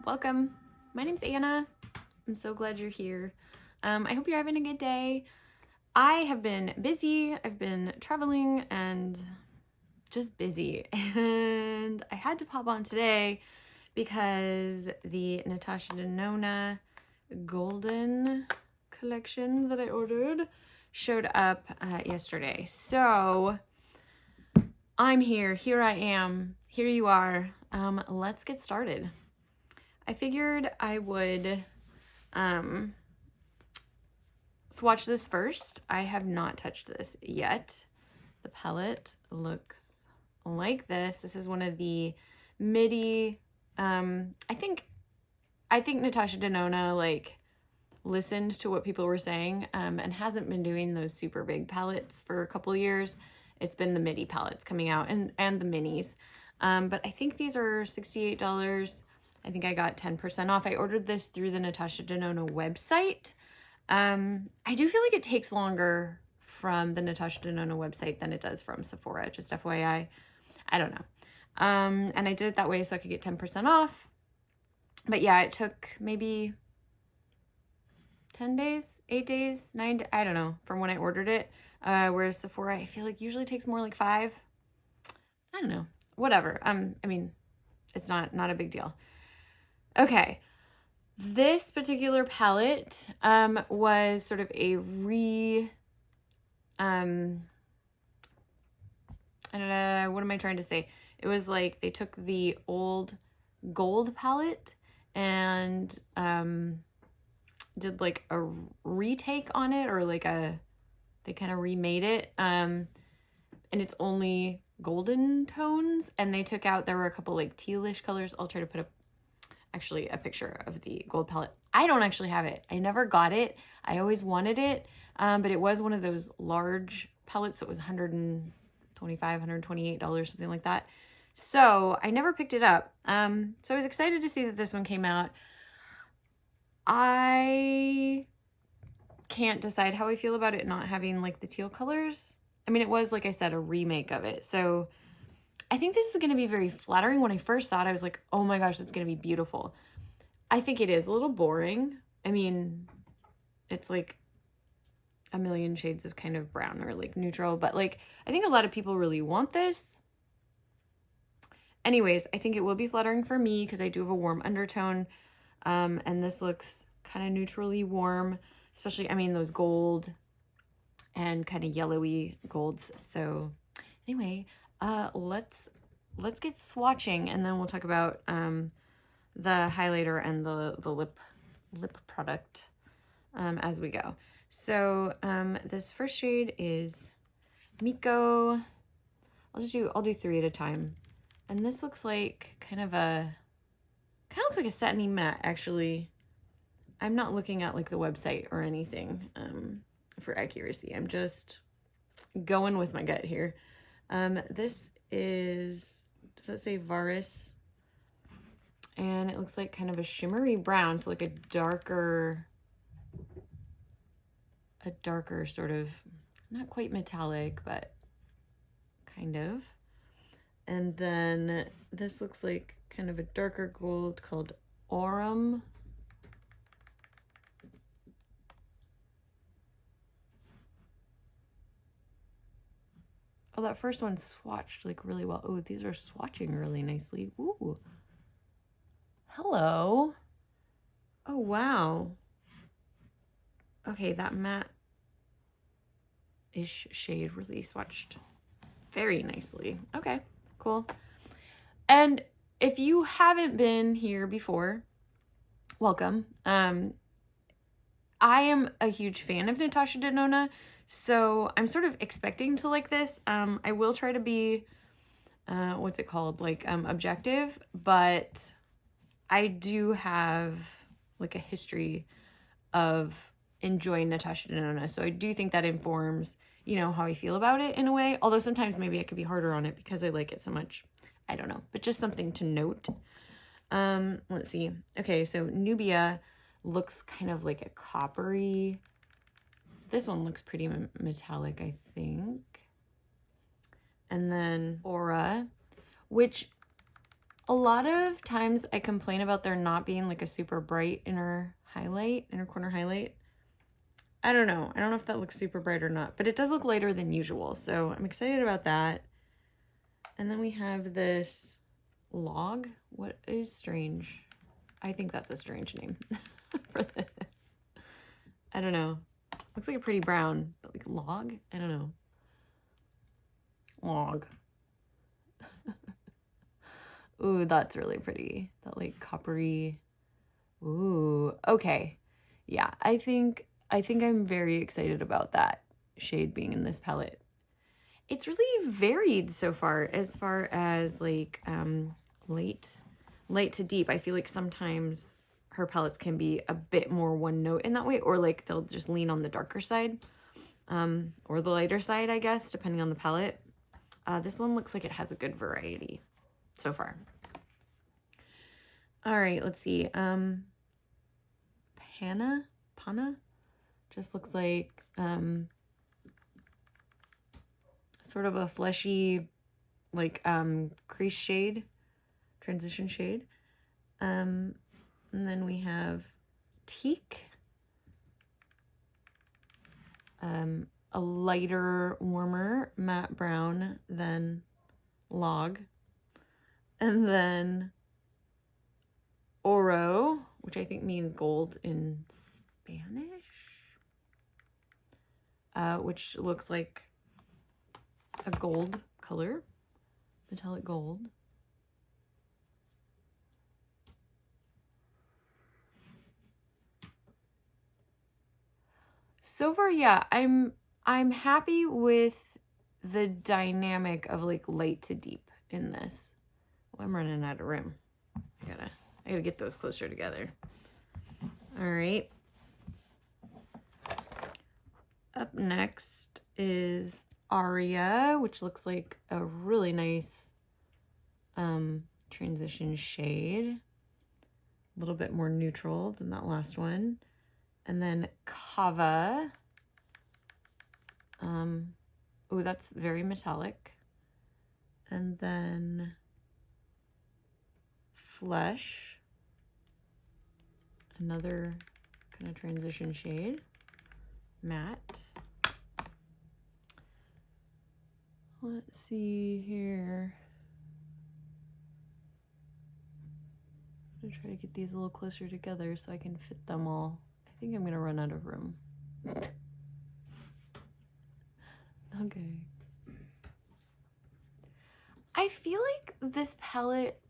Welcome. My name's Anna. I'm so glad you're here. I hope you're having a good day. I have been busy. I've been traveling and just busy. And I had to pop on today because the Natasha Denona Golden collection that I ordered showed up yesterday. So I'm here. Here I am. Here you are. Let's get started. I figured I would swatch this first. I have not touched this yet. The palette looks like this. This is one of the midi. I think Natasha Denona like listened to what people were saying and hasn't been doing those super big palettes for a couple years. It's been the midi palettes coming out and the minis. But I think these are $68. I think I got 10% off. I ordered this through the Natasha Denona website. I do feel like it takes longer from the Natasha Denona website than it does from Sephora, just FYI. I don't know. And I did it that way so I could get 10% off. But yeah, it took maybe 10 days, 8 days, 9 days, I don't know, from when I ordered it. Whereas Sephora, I feel like usually takes more like 5. I don't know. Whatever. I mean, it's not a big deal. Okay. This particular palette was sort of a I don't know, what am I trying to say? It was like they took the old gold palette and did like a retake on it, or like they kind of remade it. And it's only golden tones, and they took out, there were a couple like tealish colors. I'll try to put up actually a picture of the gold palette. I don't actually have it. I never got it. I always wanted it, but it was one of those large palettes, so it was $125, $128, something like that. So I never picked it up. So I was excited to see that this one came out. I can't decide how I feel about it not having like the teal colors. I mean, it was, like I said, a remake of it. So I think this is going to be very flattering. When I first saw it, I was like, oh my gosh, it's going to be beautiful. I think it is a little boring. I mean, it's like a million shades of kind of brown or like neutral, but like, I think a lot of people really want this. Anyways, I think it will be flattering for me because I do have a warm undertone. And this looks kind of neutrally warm, especially, I mean, those gold and kind of yellowy golds. So anyway, let's get swatching, and then we'll talk about the highlighter and the lip product as we go. So this first shade is Miko. I'll do 3 at a time. And this looks like kind of looks like a satiny matte, actually. I'm not looking at like the website or anything for accuracy. I'm just going with my gut here. This is, does that say Varus? And it looks like kind of a shimmery brown, so like a darker sort of, not quite metallic, but kind of. And then this looks like kind of a darker gold called Aurum. Oh, that first one swatched like really well. Oh, these are swatching really nicely. Ooh. Hello. Oh, wow. Okay, that matte-ish shade really swatched very nicely. Okay, cool. And if you haven't been here before, welcome. I am a huge fan of Natasha Denona, so I'm sort of expecting to like this. I will try to be, what's it called? Like, objective, but I do have like a history of enjoying Natasha Denona. So I do think that informs, you know, how I feel about it in a way. Although sometimes maybe I could be harder on it because I like it so much. I don't know, but just something to note. Let's see. Okay, so Nubia looks kind of like a coppery. This one looks pretty metallic, I think. And then Aura, which A lot of times I complain about there not being like a super bright inner corner highlight. I don't know. I don't know if that looks super bright or not, but it does look lighter than usual. So I'm excited about that. And then we have this log. What is strange? I think that's a strange name for this. I don't know. Looks like a pretty brown, but like log? I don't know. Log. Ooh, that's really pretty. That like coppery. Ooh, okay. Yeah, I think I'm very excited about that shade being in this palette. It's really varied so far as like light to deep. I feel like sometimes her palettes can be a bit more one note in that way, or like they'll just lean on the darker side, or the lighter side, I guess, depending on the palette. This one looks like it has a good variety so far. All right, let's see. Pana just looks like sort of a fleshy, like crease shade, transition shade. And then we have Teak, a lighter, warmer matte brown than Log, and then Oro, which I think means gold in Spanish, which looks like a gold color, metallic gold. So far, yeah, I'm happy with the dynamic of like light to deep in this. Oh, I'm running out of room. I gotta get those closer together. All right. Up next is Aria, which looks like a really nice transition shade. A little bit more neutral than that last one. And then Kava. Oh, that's very metallic. And then Flesh. Another kind of transition shade. Matte. Let's see here. I'm gonna try to get these a little closer together so I can fit them all. I think I'm gonna run out of room. Okay. I feel like this palette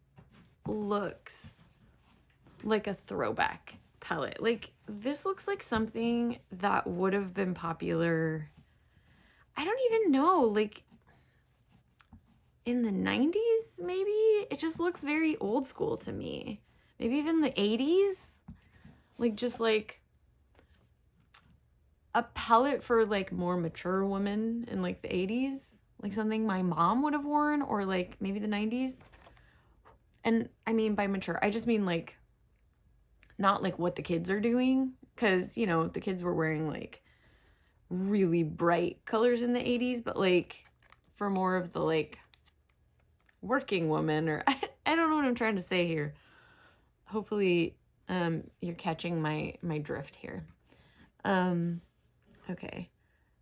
looks like a throwback palette. Like, this looks like something that would have been popular, I don't even know, like in the 90s maybe? It just looks very old school to me. Maybe even the 80s? Like, just like a palette for like more mature women in like the 80s. Like something my mom would have worn, or like maybe the 90s. And I mean by mature, I just mean like not like what the kids are doing, because, you know, the kids were wearing like really bright colors in the 80s, but like for more of the like working woman, or I don't know what I'm trying to say here. Hopefully you're catching my drift here. Okay,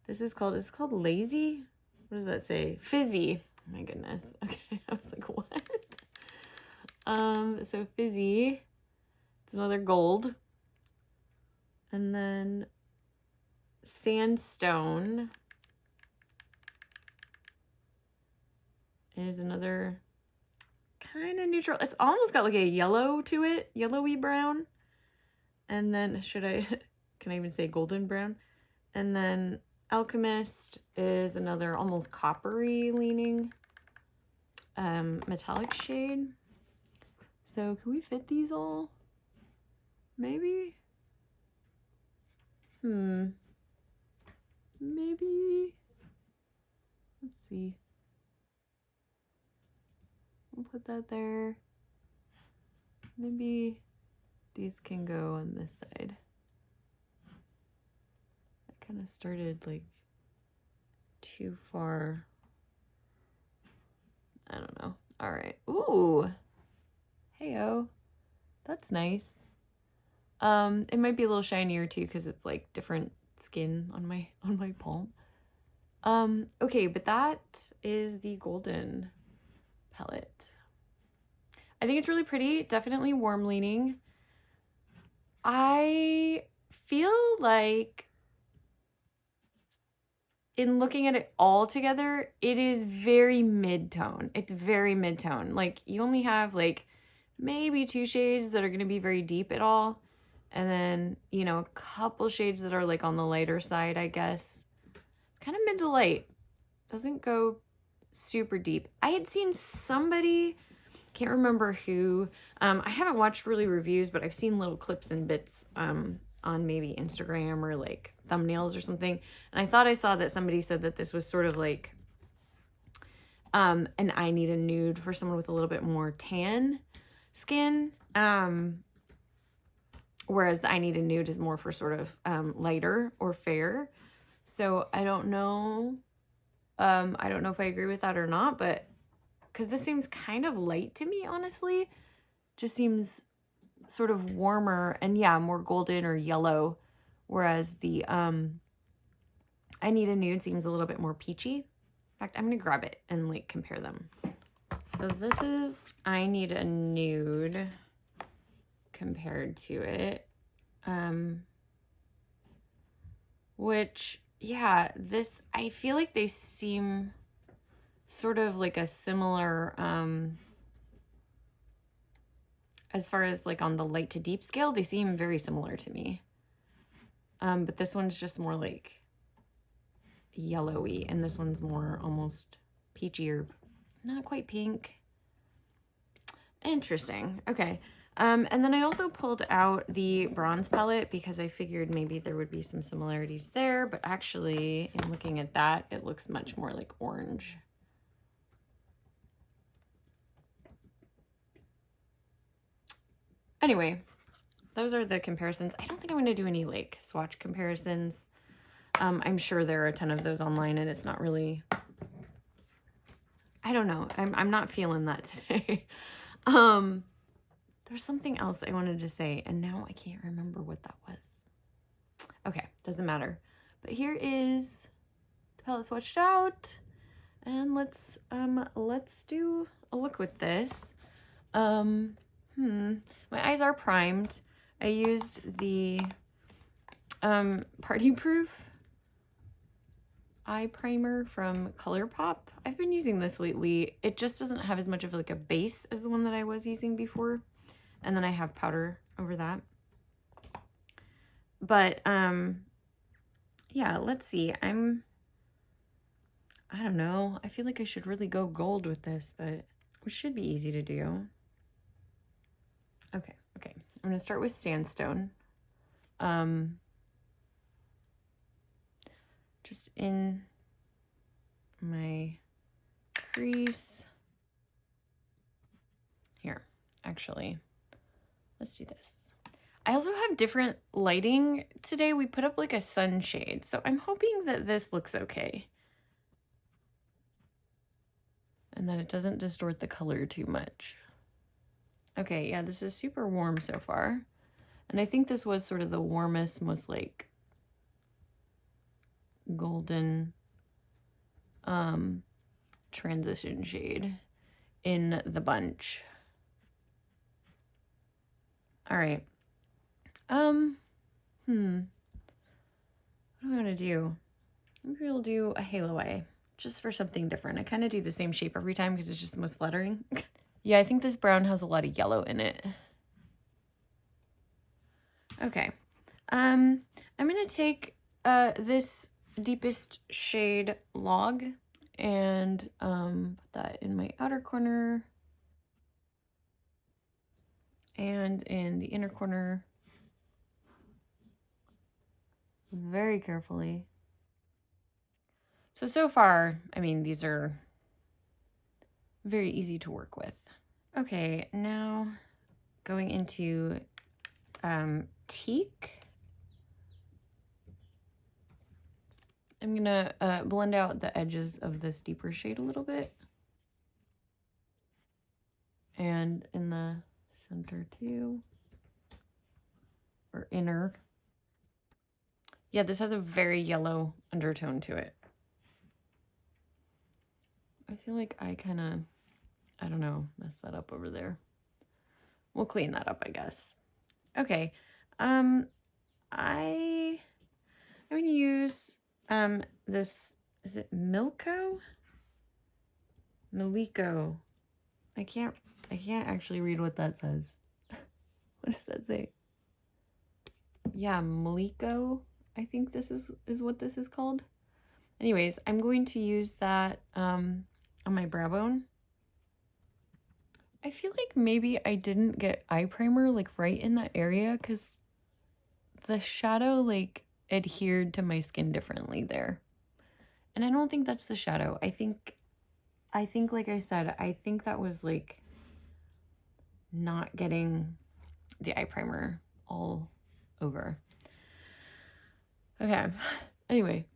this is called Lazy. What does that say? Fizzy. Oh my goodness. Okay, I was like, what? So Fizzy, it's another gold. And then Sandstone is another kind of neutral. It's almost got like a yellow to it, yellowy brown. And then can I even say golden brown? And then Alchemist is another almost coppery leaning metallic shade. So can we fit these all? Maybe? Maybe. Let's see. We'll put that there. Maybe these can go on this side. I kind of started like too far. I don't know. All right. Ooh, Heyo. That's nice. It might be a little shinier too because it's like different skin on my palm. Okay, but that is the golden palette. I think it's really pretty, definitely warm leaning. I feel like in looking at it all together, it is very mid-tone. It's very mid-tone. Like you only have like maybe 2 shades that are going to be very deep at all. And then, you know, a couple shades that are like on the lighter side, I guess. Kind of mid to light. Doesn't go super deep. I had seen somebody, can't remember who, I haven't watched really reviews, but I've seen little clips and bits on maybe Instagram or like thumbnails or something. And I thought I saw that somebody said that this was sort of like an I need a nude for someone with a little bit more tan skin. Whereas the I need a nude is more for sort of lighter or fair. So I don't know. I don't know if I agree with that or not, but because this seems kind of light to me, honestly. Just seems sort of warmer and yeah, more golden or yellow. Whereas the I need a nude seems a little bit more peachy. In fact, I'm gonna grab it and like compare them. So this is I need a nude compared to it. Which, yeah, this, I feel like they seem sort of like a similar, as far as like on the light to deep scale, they seem very similar to me. But this one's just more like yellowy, and this one's more almost peachy or not quite pink. Interesting. Okay. And then I also pulled out the bronze palette because I figured maybe there would be some similarities there, but actually in looking at that, it looks much more like orange. Anyway, those are the comparisons. I don't think I'm going to do any like swatch comparisons. I'm sure there are a ton of those online and it's not really, I don't know. I'm not feeling that today. There's something else I wanted to say, and now I can't remember what that was. Okay, doesn't matter. But here is the palette swatched out, and let's do a look with this. My eyes are primed. I used the Party Proof eye primer from Colourpop. I've been using this lately. It just doesn't have as much of like a base as the one that I was using before. And then I have powder over that. But, yeah, let's see. I don't know. I feel like I should really go gold with this, but it should be easy to do. Okay. I'm going to start with Sandstone. Just in my crease. Here, actually. Let's do this. I also have different lighting today. We put up like a sunshade, so I'm hoping that this looks okay. And that it doesn't distort the color too much. Okay, yeah, this is super warm so far. And I think this was sort of the warmest, most like golden transition shade in the bunch. All right. What do I want to do? Maybe we'll do a halo eye, just for something different. I kind of do the same shape every time because it's just the most flattering. Yeah, I think this brown has a lot of yellow in it. Okay. I'm going to take this deepest shade Log and put that in my outer corner. And in the inner corner, very carefully. So far, I mean, these are very easy to work with. Okay, now going into Teak. I'm gonna blend out the edges of this deeper shade a little bit. And in the center too, or inner. Yeah, this has a very yellow undertone to it. I feel like I kind of, I don't know, messed that up over there. We'll clean that up, I guess. Okay, I'm gonna use this, is it Milico? I can't actually read what that says. What does that say? Yeah, Milico, I think this is what this is called. Anyways, I'm going to use that on my brow bone. I feel like maybe I didn't get eye primer like right in that area because the shadow like adhered to my skin differently there. And I don't think that's the shadow. I think like I said, I think that was like not getting the eye primer all over. Okay. Anyway,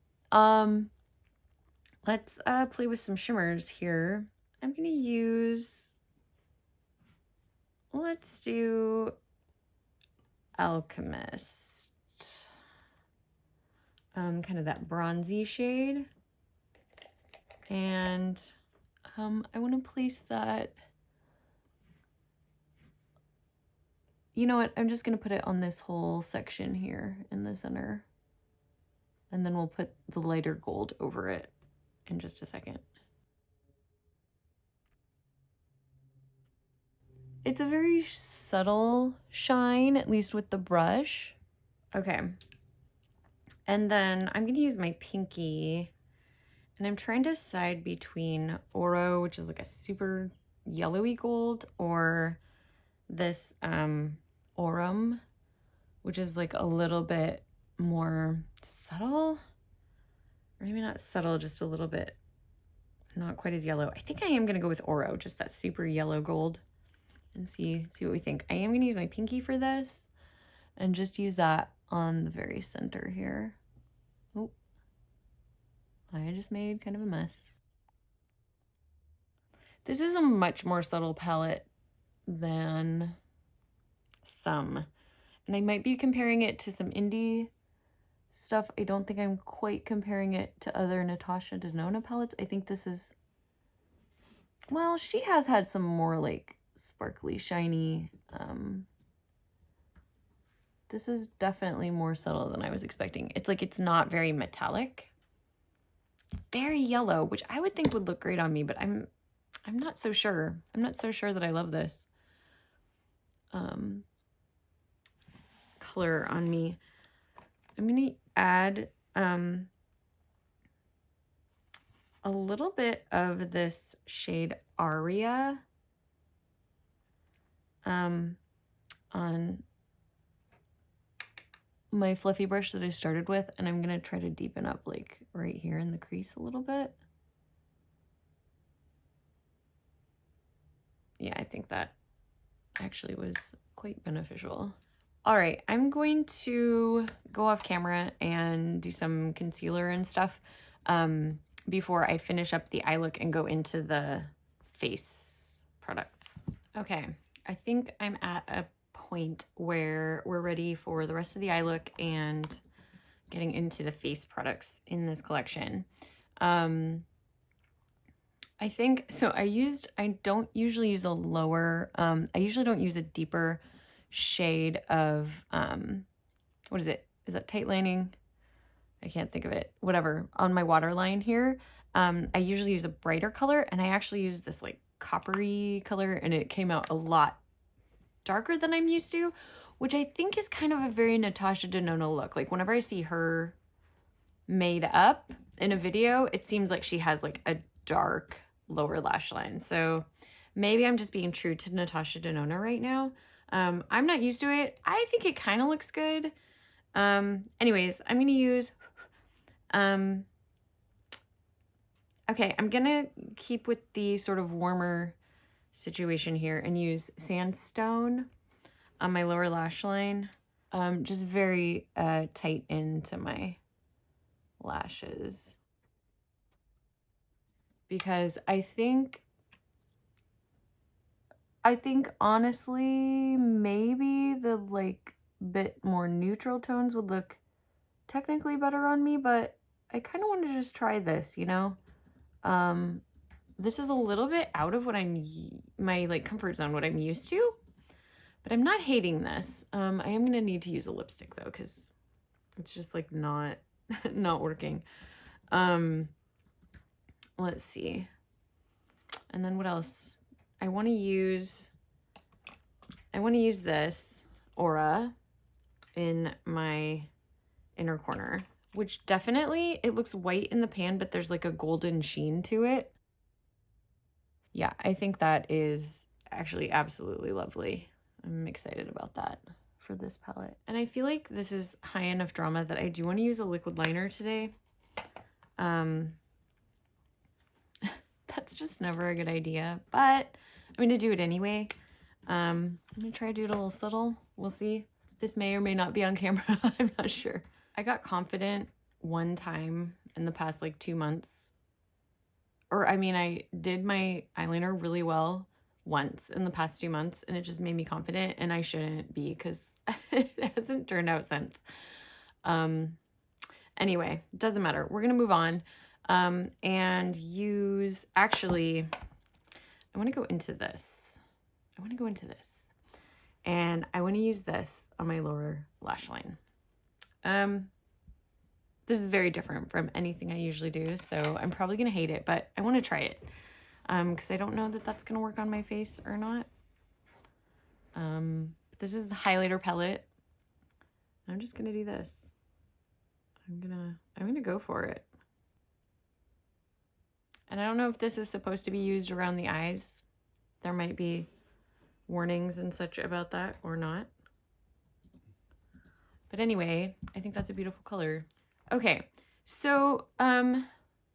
let's play with some shimmers here. I'm gonna use, let's do Alchemist. Kind of that bronzy shade. And I want to place that, you know what, I'm just going to put it on this whole section here in the center. And then we'll put the lighter gold over it in just a second. It's a very subtle shine, at least with the brush. Okay. And then I'm going to use my pinky, and I'm trying to decide between Oro, which is like a super yellowy gold, or this Aurum, which is like a little bit more subtle. Or maybe not subtle, just a little bit not quite as yellow. I think I am gonna go with Oro, just that super yellow gold, and see what we think. I am gonna use my pinky for this and just use that on the very center here. Oh, I just made kind of a mess. This is a much more subtle palette than some, and I might be comparing it to some indie stuff. I don't think I'm quite comparing it to other Natasha Denona palettes. I think this is, well, she has had some more like sparkly, shiny. This is definitely more subtle than I was expecting. It's like, it's not very metallic. It's very yellow, which I would think would look great on me, but I'm not so sure. I'm not so sure that I love this color on me. I'm gonna add a little bit of this shade Aria on my fluffy brush that I started with, and I'm gonna try to deepen up like right here in the crease a little bit. Yeah, I think that actually was quite beneficial. All right, I'm going to go off camera and do some concealer and stuff before I finish up the eye look and go into the face products. Okay, I think I'm at a point where we're ready for the rest of the eye look and getting into the face products in this collection. I think, so I don't usually use a lower, I usually don't use a deeper shade of, what is it? Is that tight lining? I can't think of it. Whatever, on my waterline here. I usually use a brighter color, and I actually use this like coppery color, and it came out a lot darker than I'm used to, which I think is kind of a very Natasha Denona look. Like whenever I see her made up in a video, it seems like she has like a dark lower lash line. So maybe I'm just being true to Natasha Denona right now. I'm not used to it. I think it kind of looks good. Anyways, I'm gonna use, okay, I'm gonna keep with the sort of warmer situation here and use Sandstone on my lower lash line. Just very tight into my lashes, because I think I think honestly, maybe the like bit more neutral tones would look technically better on me, but I kind of want to just try this, you know? This is a little bit out of what my like comfort zone, what I'm used to, but I'm not hating this. I am going to need to use a lipstick though, because it's just like not, not working. Let's see. And then what else? I want to use this Aura in my inner corner, which definitely, it looks white in the pan, but there's like a golden sheen to it. Yeah, I think that is actually absolutely lovely. I'm excited about that for this palette. And I feel like this is high enough drama that I do want to use a liquid liner today. That's just never a good idea, but I'm going to do it anyway. I'm going to try to do it a little subtle. We'll see. This may or may not be on camera. I'm not sure. I got confident one time in the past like 2 months. Or I mean, I did my eyeliner really well once in the past 2 months, and it just made me confident, and I shouldn't be because it hasn't turned out since. Anyway, doesn't matter. We're going to move on and use, actually, I want to go into this. And I want to use this on my lower lash line. This is very different from anything I usually do, so I'm probably going to hate it, but I want to try it because I don't know that that's going to work on my face or not. This is the highlighter palette. I'm just going to do this. I'm going to go for it. And I don't know if this is supposed to be used around the eyes. There might be warnings and such about that or not. But anyway, I think that's a beautiful color. Okay, so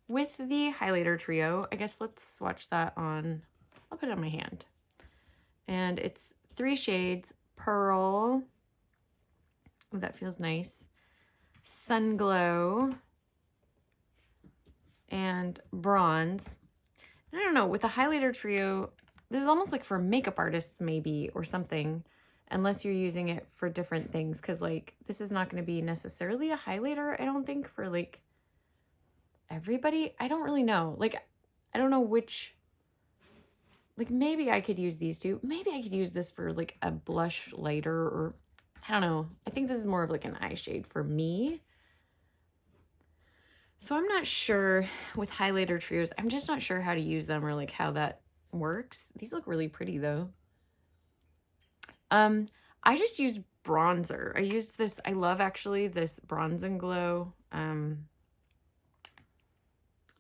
with the highlighter trio, I guess let's swatch that on, I'll put it on my hand. And it's 3 shades, Pearl, oh, that feels nice, Sun Glow, and Bronze. And I don't know, with a highlighter trio, this is almost like for makeup artists maybe or something, unless you're using it for different things, because like this is not going to be necessarily a highlighter, I don't think, for like everybody. I don't really know. Like, I don't know which, like maybe I could use these two. Maybe I could use this for like a blush lighter, or I don't know. I think this is more of like an eye shade for me. So I'm not sure with highlighter trios. I'm just not sure how to use them or like how that works. These look really pretty though. I just used bronzer. I used this, I love actually this Bronze and Glow,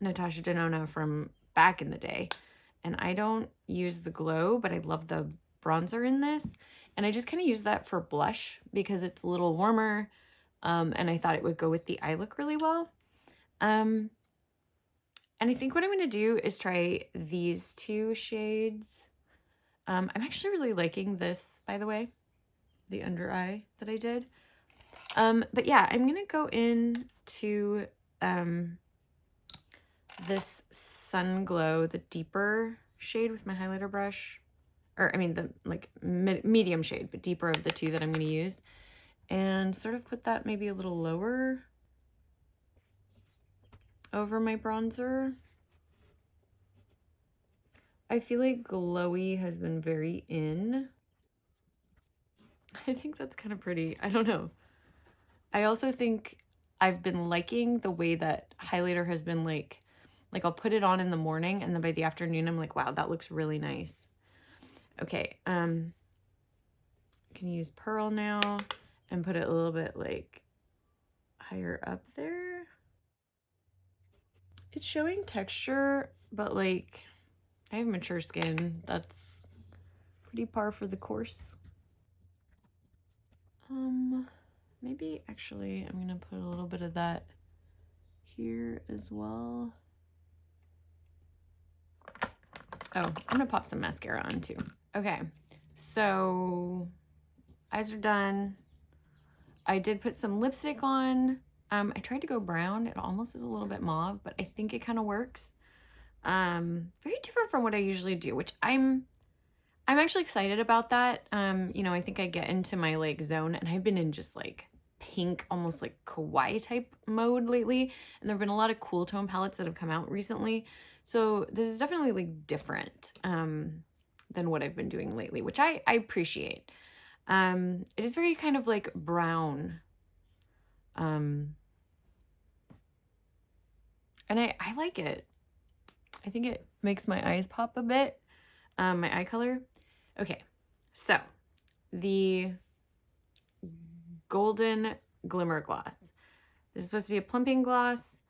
Natasha Denona from back in the day. And I don't use the glow, but I love the bronzer in this. And I just kind of use that for blush because it's a little warmer. And I thought it would go with the eye look really well. And I think what I'm going to do is try these 2 shades. I'm actually really liking this, by the way, the under eye that I did. But yeah, I'm going to go into this Sun Glow, the deeper shade with my highlighter brush. Or, I mean, the like medium shade, but deeper of the 2 that I'm going to use. And sort of put that maybe a little lower over my bronzer. I feel like glowy has been very in. I think that's kind of pretty. I don't know. I also think I've been liking the way that highlighter has been like I'll put it on in the morning and then by the afternoon I'm like, wow, that looks really nice. Okay, I can use Pearl now and put it a little bit like higher up there. It's showing texture, but like I have mature skin. That's pretty par for the course. Maybe actually I'm gonna put a little bit of that here as well. Oh, I'm gonna pop some mascara on too. Okay, so eyes are done. I did put some lipstick on. I tried to go brown. It almost is a little bit mauve, but I think it kind of works. Very different from what I usually do, which I'm I'm actually excited about that. You know, I think I get into my like zone, and I've been in just like pink, almost like kawaii type mode lately. And there have been a lot of cool tone palettes that have come out recently. So this is definitely like different than what I've been doing lately, which I appreciate. It is very kind of like brown. And I like it. I think it makes my eyes pop a bit, my eye color. Okay, so the Golden Glimmer Gloss. This is supposed to be a plumping gloss.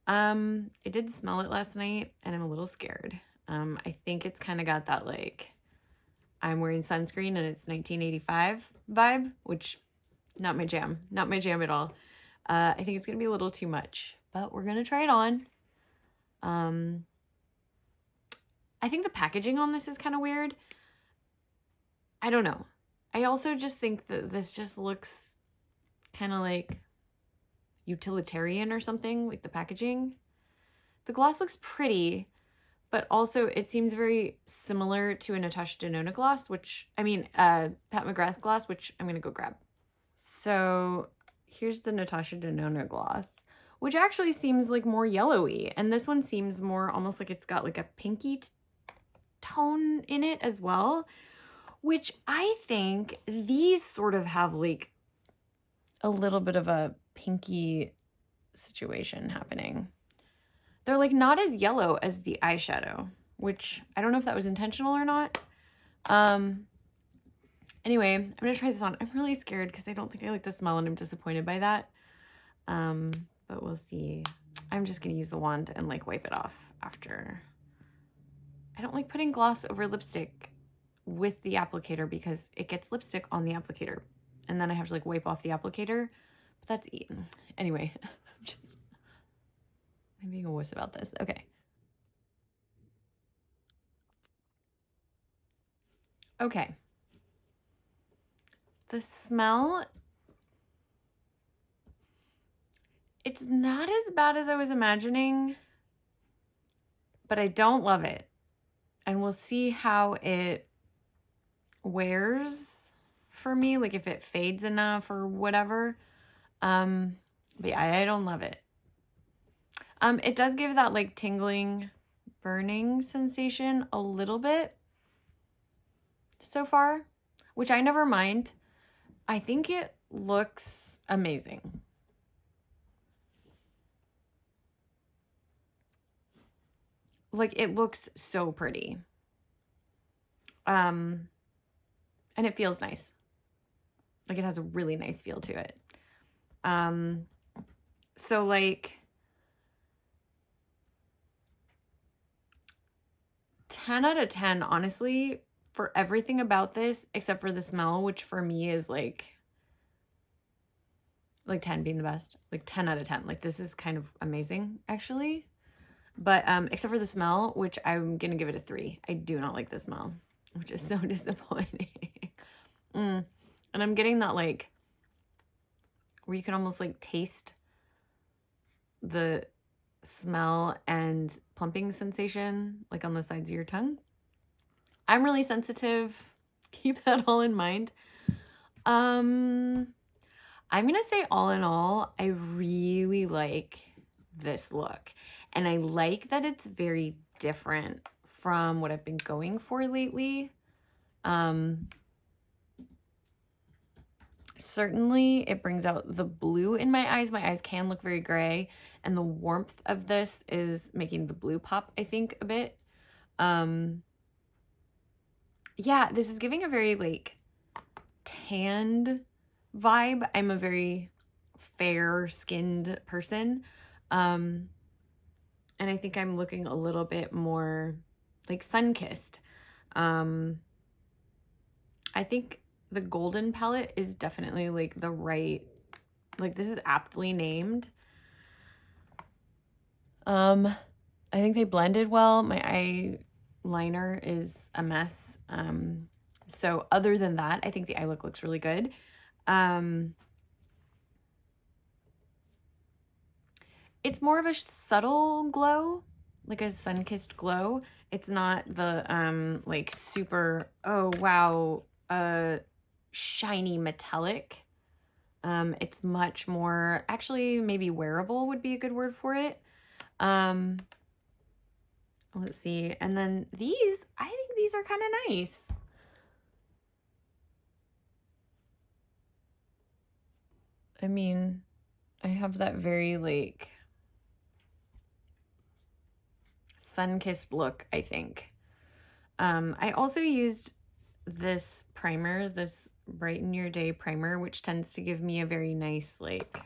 I did smell it last night, and I'm a little scared. I think it's kind of got that, like, I'm wearing sunscreen and it's 1985 vibe, which, not my jam. Not my jam at all. I think it's going to be a little too much, but we're going to try it on. I think the packaging on this is kind of weird. I don't know. I also just think that this just looks kind of like utilitarian or something, like the packaging. The gloss looks pretty, but also it seems very similar to a Natasha Denona gloss, which, I mean, Pat McGrath gloss, which I'm going to go grab. So here's the Natasha Denona gloss, which actually seems like more yellowy. And this one seems more almost like it's got like a pinky tone in it as well, which I think these sort of have like a little bit of a pinky situation happening. They're like not as yellow as the eyeshadow, which I don't know if that was intentional or not. Anyway, I'm gonna try this on. I'm really scared because I don't think I like the smell and I'm disappointed by that. But we'll see. I'm just gonna use the wand and like wipe it off after. I don't like putting gloss over lipstick with the applicator because it gets lipstick on the applicator. And then I have to like wipe off the applicator. But that's eaten. Anyway, I'm being a wuss about this. Okay. Okay. The smell, it's not as bad as I was imagining, but I don't love it. And we'll see how it wears for me, like if it fades enough or whatever. But yeah, I don't love it. It does give that like tingling, burning sensation a little bit so far, which I never mind. I think it looks amazing. Like it looks so pretty. And it feels nice. Like it has a really nice feel to it. So like 10 out of 10, honestly, for everything about this, except for the smell, which for me is like 10 being the best, like 10 out of 10. Like this is kind of amazing actually. But except for the smell, which I'm going to give it a 3. I do not like the smell, which is so disappointing. And I'm getting that like, where you can almost like taste the smell and plumping sensation like on the sides of your tongue. I'm really sensitive. Keep that all in mind. I'm gonna say all in all, I really like this look. And I like that it's very different from what I've been going for lately. Certainly it brings out the blue in my eyes. My eyes can look very gray, and the warmth of this is making the blue pop, I think, a bit. Yeah, this is giving a very like tanned vibe. I'm a very fair-skinned person. And I think I'm looking a little bit more like sun-kissed. I think the golden palette is definitely like the right, like this is aptly named. I think they blended well. My eyeliner is a mess. So other than that, I think the eye look looks really good. It's more of a subtle glow like a sun-kissed glow. It's not the like super, oh wow, shiny metallic. It's much more, actually maybe wearable would be a good word for it. Let's see. And then these, I think these are kind of nice. I mean, I have that very like sun-kissed look, I think. I also used this primer, this Brighten Your Day primer, which tends to give me a very nice like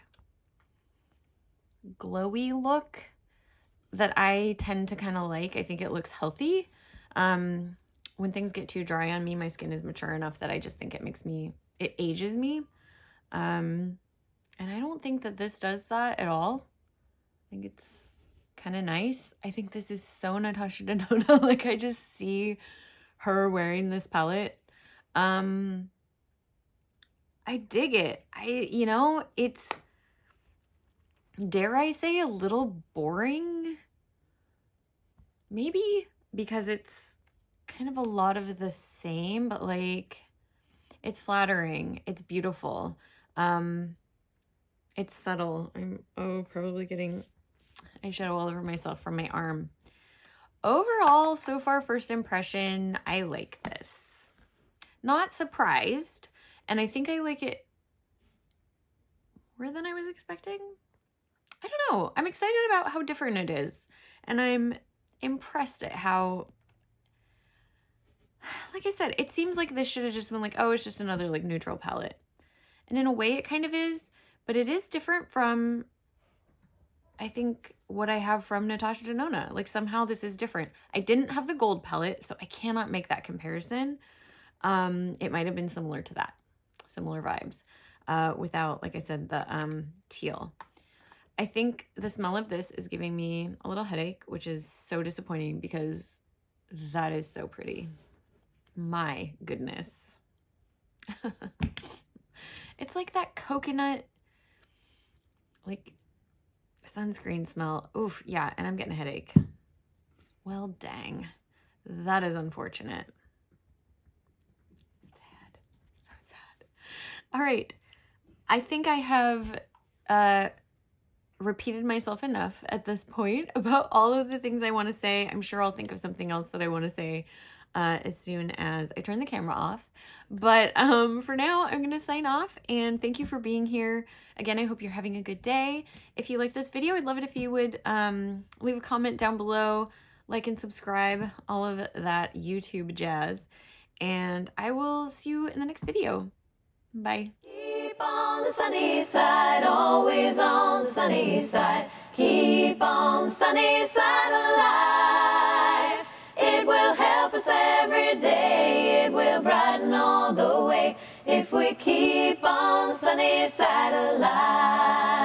glowy look that I tend to kind of like. I think it looks healthy. When things get too dry on me, my skin is mature enough that I just think it ages me. And I don't think that this does that at all. I think it's kind of nice. I think this is so Natasha Denona. Like I just see her wearing this palette. I dig it. You know, it's, dare I say, a little boring. Maybe because it's kind of a lot of the same, but like it's flattering. It's beautiful. It's subtle. I'm probably getting eyeshadow all over myself from my arm. Overall, so far, first impression, I like this. Not surprised, and I think I like it more than I was expecting. I don't know. I'm excited about how different it is, and I'm impressed at how, like I said, it seems like this should have just been like, oh, it's just another like neutral palette. And in a way it kind of is, but it is different from, I think, what I have from Natasha Denona. Like somehow this is different. I didn't have the gold palette, so I cannot make that comparison. It might have been similar to that, similar vibes, without, like I said, the teal. I think the smell of this is giving me a little headache, which is so disappointing because that is so pretty. My goodness. It's like that coconut, like sunscreen smell. Oof, yeah, and I'm getting a headache. Well, dang. That is unfortunate. Sad. So sad. All right. I think I have repeated myself enough at this point about all of the things I want to say. I'm sure I'll think of something else that I want to say as soon as I turn the camera off. But for now, I'm going to sign off, and thank you for being here. Again, I hope you're having a good day. If you like this video, I'd love it if you would leave a comment down below, like and subscribe, all of that YouTube jazz. And I will see you in the next video. Bye. Keep on the sunny side, always on the sunny side. Keep on the sunny side alive. It will help us every day. It will brighten all the way if we keep on the sunny side alive.